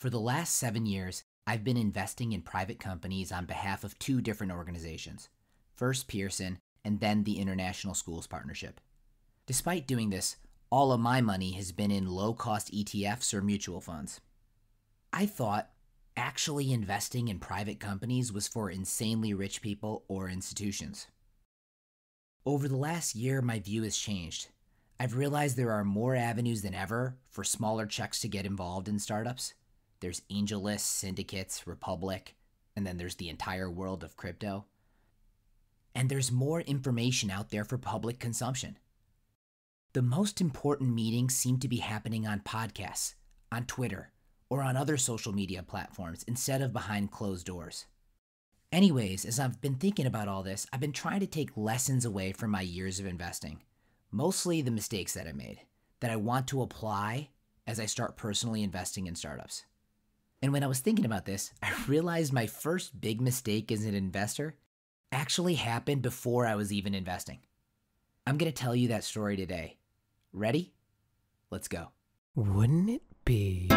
For the last 7 years, I've been investing in private companies on behalf of 2 different organizations. First Pearson, and then the International Schools Partnership. Despite doing this, all of my money has been in low-cost ETFs or mutual funds. I thought actually investing in private companies was for insanely rich people or institutions. Over the last year, my view has changed. I've realized there are more avenues than ever for smaller checks to get involved in startups. There's AngelList, syndicates, Republic, and then there's the entire world of crypto. And there's more information out there for public consumption. The most important meetings seem to be happening on podcasts, on Twitter, or on other social media platforms instead of behind closed doors. Anyways, as I've been thinking about all this, I've been trying to take lessons away from my years of investing. Mostly the mistakes that I made, that I want to apply as I start personally investing in startups. And when I was thinking about this, I realized my first big mistake as an investor actually happened before I was even investing. I'm going to tell you that story today. Ready? Let's go. Wouldn't it be?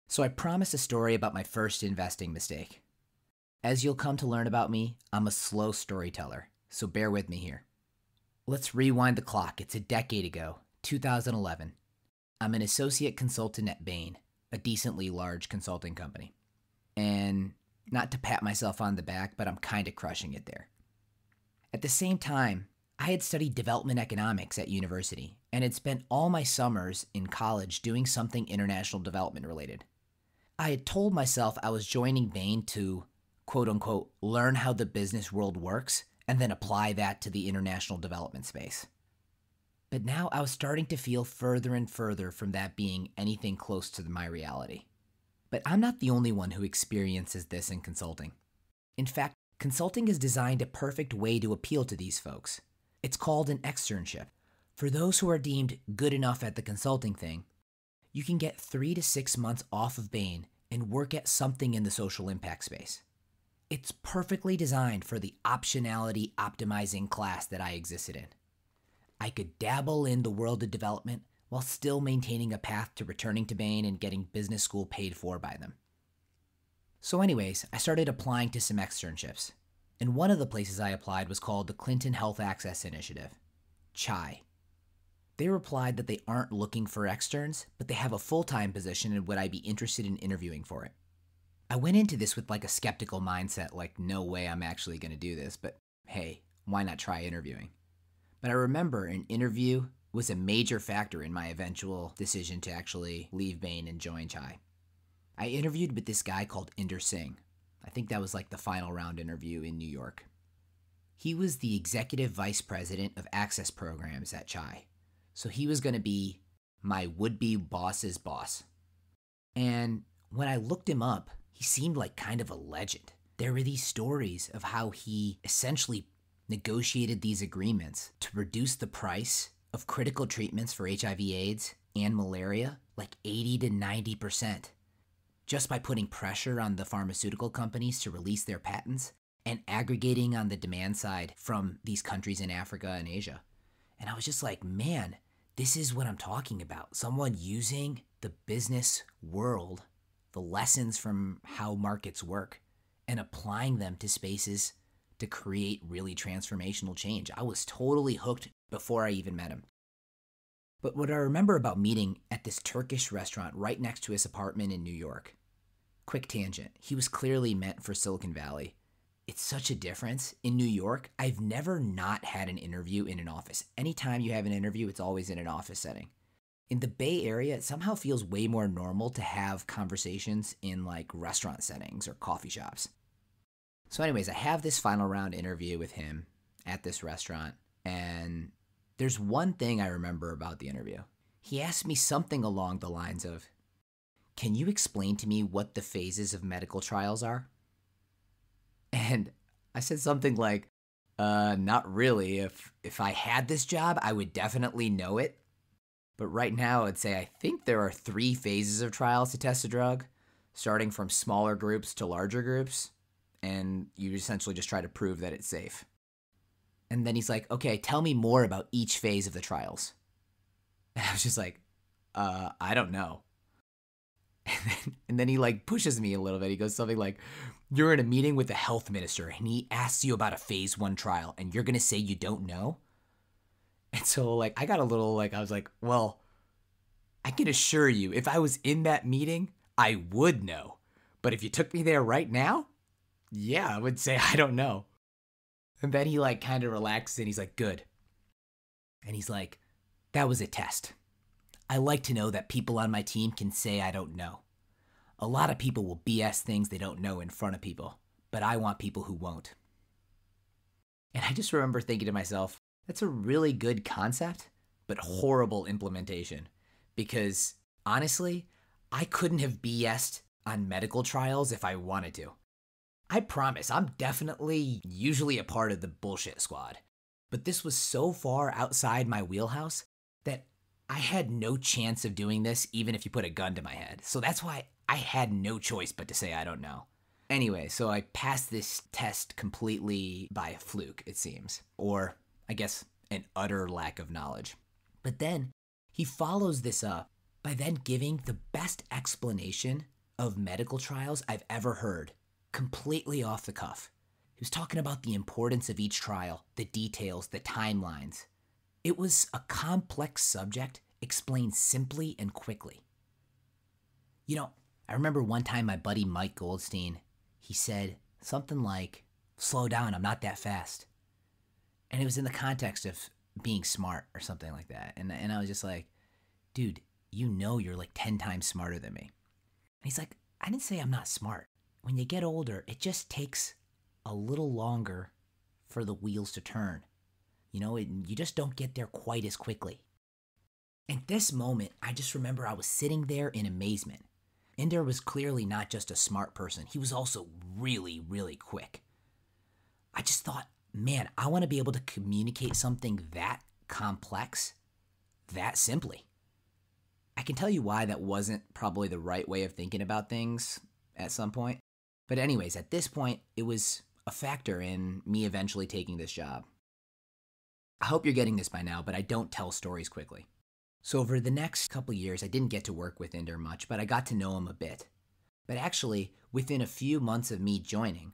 So I promised a story about my first investing mistake. As you'll come to learn about me, I'm a slow storyteller, so bear with me here. Let's rewind the clock. It's a decade ago, 2011. I'm an associate consultant at Bain, a decently large consulting company. And not to pat myself on the back, but I'm kind of crushing it there. At the same time, I had studied development economics at university and had spent all my summers in college doing something international development related. I had told myself I was joining Bain to, quote unquote, learn how the business world works and then apply that to the international development space. But now I was starting to feel further and further from that being anything close to my reality. But I'm not the only one who experiences this in consulting. In fact, consulting is designed a perfect way to appeal to these folks. It's called an externship. For those who are deemed good enough at the consulting thing, you can get 3 to 6 months off of Bain and work at something in the social impact space. It's perfectly designed for the optionality optimizing class that I existed in. I could dabble in the world of development while still maintaining a path to returning to Bain and getting business school paid for by them. So anyways, I started applying to some externships. And one of the places I applied was called the Clinton Health Access Initiative, CHI. They replied that they aren't looking for externs, but they have a full-time position and would I be interested in interviewing for it. I went into this with like a skeptical mindset, like no way I'm actually going to do this, but hey, why not try interviewing? But I remember an interview was a major factor in my eventual decision to actually leave Bain and join CHI. I interviewed with this guy called Inder Singh. I think that was like the final round interview in New York. He was the executive vice president of access programs at CHI. So he was going to be my would-be boss's boss. And when I looked him up, he seemed like kind of a legend. There were these stories of how he essentially negotiated these agreements to reduce the price of critical treatments for HIV/AIDS and malaria like 80 to 90%, just by putting pressure on the pharmaceutical companies to release their patents and aggregating on the demand side from these countries in Africa and Asia. And I was just like, man, this is what I'm talking about. Someone using the business world, the lessons from how markets work, and applying them to spaces to create really transformational change. I was totally hooked before I even met him. But what I remember about meeting at this Turkish restaurant right next to his apartment in New York, quick tangent, he was clearly meant for Silicon Valley. It's such a difference. In New York, I've never not had an interview in an office. Anytime you have an interview, it's always in an office setting. In the Bay Area, it somehow feels way more normal to have conversations in like restaurant settings or coffee shops. So anyways, I have this final round interview with him at this restaurant, and there's one thing I remember about the interview. He asked me something along the lines of, "Can you explain to me what the phases of medical trials are?" And I said something like, not really. If I had this job, I would definitely know it. But right now, I'd say I think there are 3 phases of trials to test a drug, starting from smaller groups to larger groups. And you essentially just try to prove that it's safe. And then he's like, okay, tell me more about each phase of the trials. And I was just like, I don't know. And then he like pushes me a little bit. He goes something like, you're in a meeting with the health minister and he asks you about a phase 1 trial and you're going to say you don't know? And so like I got a little like, I was like, well, I can assure you if I was in that meeting, I would know. But if you took me there right now, yeah, I would say I don't know. And then he like kind of relaxes and he's like, good. And he's like, that was a test. I like to know that people on my team can say I don't know. A lot of people will BS things they don't know in front of people, but I want people who won't. And I just remember thinking to myself, that's a really good concept, but horrible implementation. Because honestly, I couldn't have BS'd on medical trials if I wanted to. I promise, I'm definitely usually a part of the bullshit squad. But this was so far outside my wheelhouse that I had no chance of doing this even if you put a gun to my head. So that's why I had no choice but to say I don't know. Anyway, so I passed this test completely by a fluke, it seems. Or, I guess, an utter lack of knowledge. But then, he follows this up by then giving the best explanation of medical trials I've ever heard, completely off the cuff. He was talking about the importance of each trial, the details, the timelines. It was a complex subject explained simply and quickly. You know, I remember one time my buddy Mike Goldstein, he said something like, slow down, I'm not that fast. And it was in the context of being smart or something like that. And I was just like, dude, you know you're like 10 times smarter than me. And he's like, I didn't say I'm not smart. When you get older, it just takes a little longer for the wheels to turn. You know, you just don't get there quite as quickly. At this moment, I just remember I was sitting there in amazement. Inder was clearly not just a smart person. He was also really, really quick. I just thought, man, I want to be able to communicate something that complex, that simply. I can tell you why that wasn't probably the right way of thinking about things at some point. But anyways, at this point, it was a factor in me eventually taking this job. I hope you're getting this by now, but I don't tell stories quickly. So over the next couple years, I didn't get to work with Inder much, but I got to know him a bit. But actually, within a few months of me joining,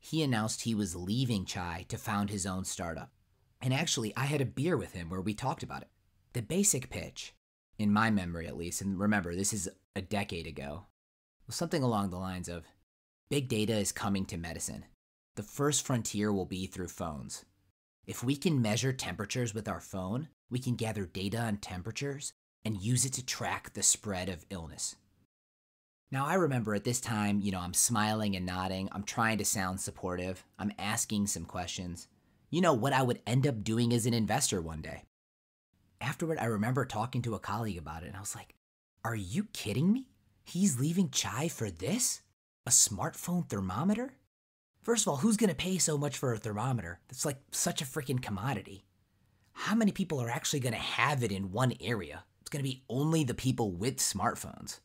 he announced he was leaving Chai to found his own startup. And actually, I had a beer with him where we talked about it. The basic pitch, in my memory at least, and remember, this is a decade ago, was something along the lines of, big data is coming to medicine. The first frontier will be through phones. If we can measure temperatures with our phone, we can gather data on temperatures and use it to track the spread of illness. Now, I remember at this time, I'm smiling and nodding. I'm trying to sound supportive. I'm asking some questions. What I would end up doing as an investor one day. Afterward, I remember talking to a colleague about it, and I was like, are you kidding me? He's leaving Chai for this? A smartphone thermometer? First of all, who's going to pay so much for a thermometer? That's like such a freaking commodity. How many people are actually going to have it in one area? It's going to be only the people with smartphones.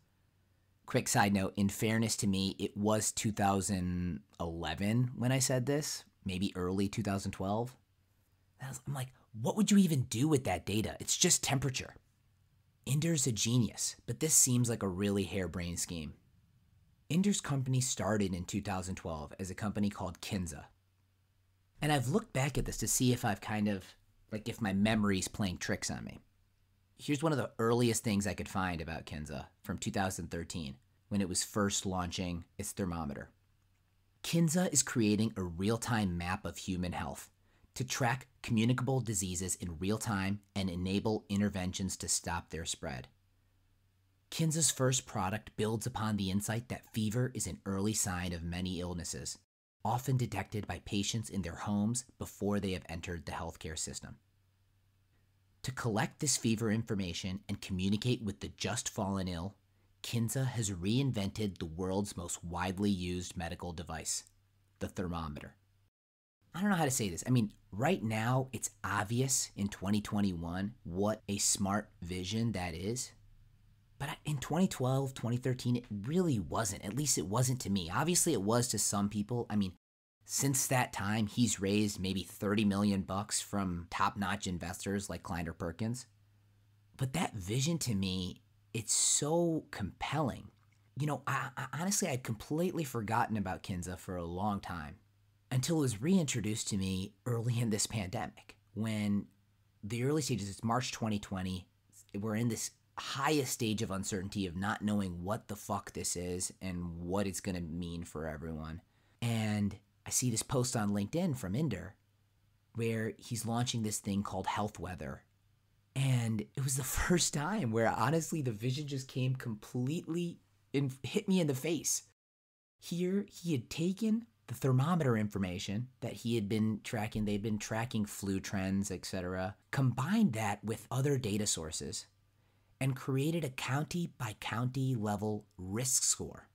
Quick side note, in fairness to me, it was 2011 when I said this, maybe early 2012. I'm like, what would you even do with that data? It's just temperature. Inder's a genius, but this seems like a really harebrained scheme. Inder's company started in 2012 as a company called Kinza. And I've looked back at this to see if I've if my memory's playing tricks on me. Here's one of the earliest things I could find about Kinza from 2013, when it was first launching its thermometer. Kinza is creating a real-time map of human health to track communicable diseases in real time and enable interventions to stop their spread. Kinza's first product builds upon the insight that fever is an early sign of many illnesses, often detected by patients in their homes before they have entered the healthcare system. To collect this fever information and communicate with the just fallen ill, Kinza has reinvented the world's most widely used medical device, the thermometer. I don't know how to say this. I mean, right now, it's obvious in 2021 what a smart vision that is. But in 2012, 2013, it really wasn't. At least it wasn't to me. Obviously, it was to some people. I mean, since that time, he's raised maybe 30 million bucks from top-notch investors like Kleiner Perkins. But that vision to me, it's so compelling. You know, I honestly, I'd completely forgotten about Kinza for a long time until it was reintroduced to me early in this pandemic. When the early stages, it's March 2020, we're in this highest stage of uncertainty of not knowing what the fuck this is and what it's going to mean for everyone. And I see this post on LinkedIn from Inder where he's launching this thing called Health Weather. And it was the first time where honestly the vision just came completely and hit me in the face. Here, he had taken the thermometer information that he had been tracking, they'd been tracking flu trends, etc., combined that with other data sources, and created a county by county level risk score.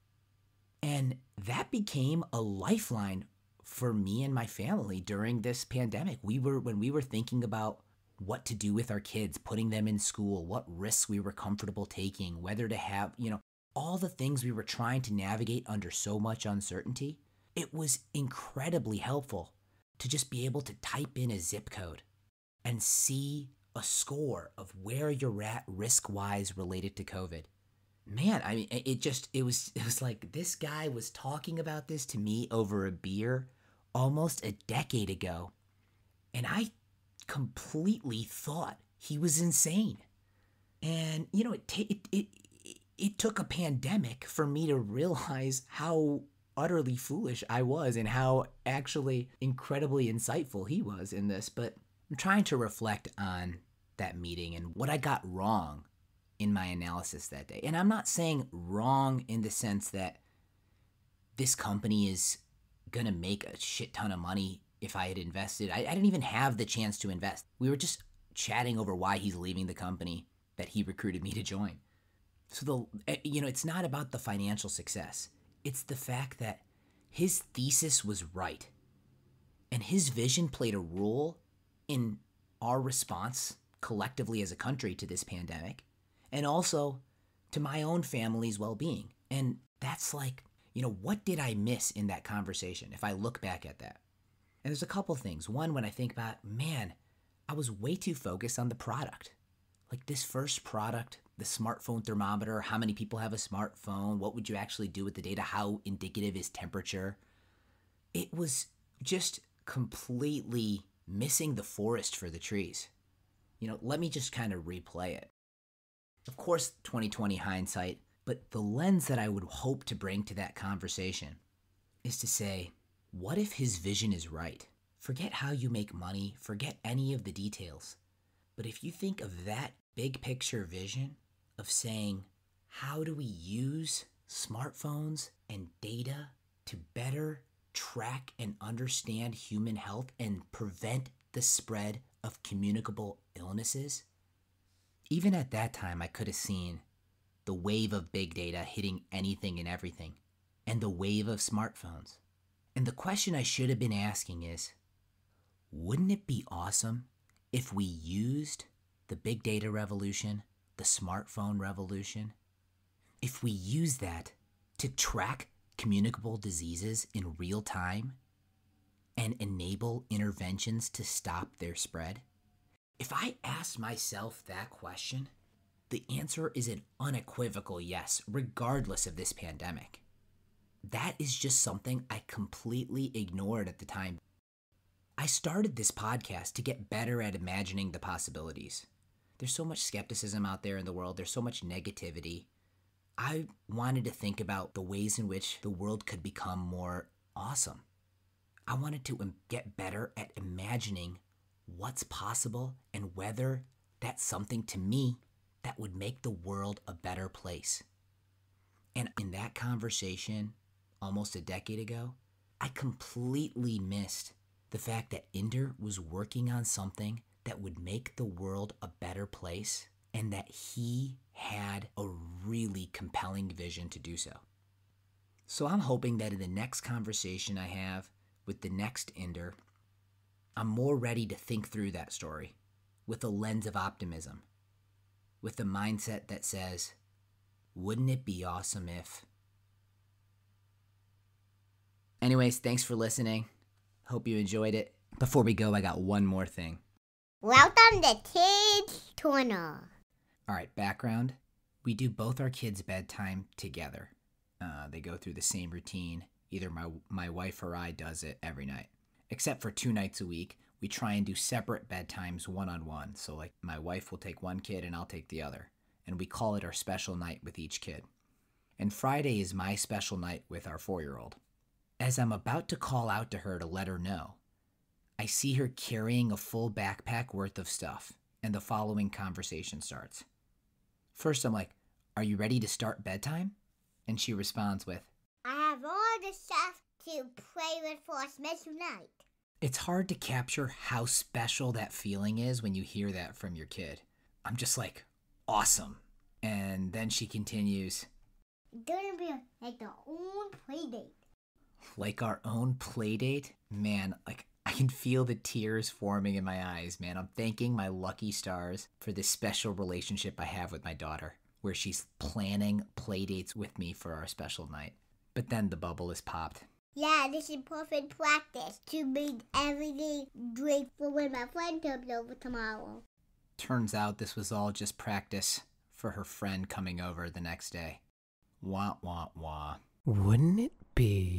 And that became a lifeline for me and my family during this pandemic. When we were thinking about what to do with our kids, putting them in school, what risks we were comfortable taking, whether to have, all the things we were trying to navigate under so much uncertainty, it was incredibly helpful to just be able to type in a zip code and see a score of where you're at risk-wise related to COVID. Man, I mean, it was like this guy was talking about this to me over a beer almost a decade ago, and I completely thought he was insane. And it took a pandemic for me to realize how utterly foolish I was and how actually incredibly insightful he was in this. But I'm trying to reflect on that meeting and what I got wrong in my analysis that day. And I'm not saying wrong in the sense that this company is gonna make a shit ton of money if I had invested. I didn't even have the chance to invest. We were just chatting over why he's leaving the company that he recruited me to join. So it's not about the financial success. It's the fact that his thesis was right. And his vision played a role in our response collectively as a country to this pandemic, and also to my own family's well-being. And that's like, what did I miss in that conversation if I look back at that? And there's a couple things. One, when I think about, man, I was way too focused on the product. Like this first product, the smartphone thermometer, how many people have a smartphone? What would you actually do with the data? How indicative is temperature? It was just completely missing the forest for the trees. Let me just kind of replay it. Of course, 2020 hindsight, but the lens that I would hope to bring to that conversation is to say, what if his vision is right? Forget how you make money, forget any of the details. But if you think of that big picture vision of saying, how do we use smartphones and data to better track and understand human health and prevent the spread of communicable illnesses? Even at that time, I could have seen the wave of big data hitting anything and everything, and the wave of smartphones. And the question I should have been asking is, wouldn't it be awesome if we used the big data revolution, the smartphone revolution, if we use that to track communicable diseases in real time and enable interventions to stop their spread? If I asked myself that question, the answer is an unequivocal yes, regardless of this pandemic. That is just something I completely ignored at the time. I started this podcast to get better at imagining the possibilities. There's so much skepticism out there in the world. There's so much negativity. I wanted to think about the ways in which the world could become more awesome. I wanted to get better at imagining what's possible and whether that's something to me that would make the world a better place. And in that conversation, almost a decade ago, I completely missed the fact that Inder was working on something that would make the world a better place and that he had a really compelling vision to do so. So I'm hoping that in the next conversation I have with the next Inder, I'm more ready to think through that story with a lens of optimism, with a mindset that says, wouldn't it be awesome if... Anyways, thanks for listening. Hope you enjoyed it. Before we go, I got one more thing. Welcome to Kids Corner. All right, background. We do both our kids' bedtime together. They go through the same routine. Either my wife or I does it every night. Except for 2 nights a week, we try and do separate bedtimes one-on-one. So like my wife will take one kid and I'll take the other. And we call it our special night with each kid. And Friday is my special night with our 4-year-old. As I'm about to call out to her to let her know, I see her carrying a full backpack worth of stuff, and the following conversation starts. First, I'm like, "Are you ready to start bedtime?" And she responds with, I have all the stuff to play with for a special night. It's hard to capture how special that feeling is when you hear that from your kid. I'm just like, awesome. And then she continues, It's gonna be like our own play date. like our own play date? Man, like I can feel the tears forming in my eyes, man. I'm thanking my lucky stars for this special relationship I have with my daughter, where she's planning play dates with me for our special night. But then the bubble is popped. Yeah, this is perfect practice to make everything great for when my friend comes over tomorrow. Turns out this was all just practice for her friend coming over the next day. Wah, wah, wah. Wouldn't it be?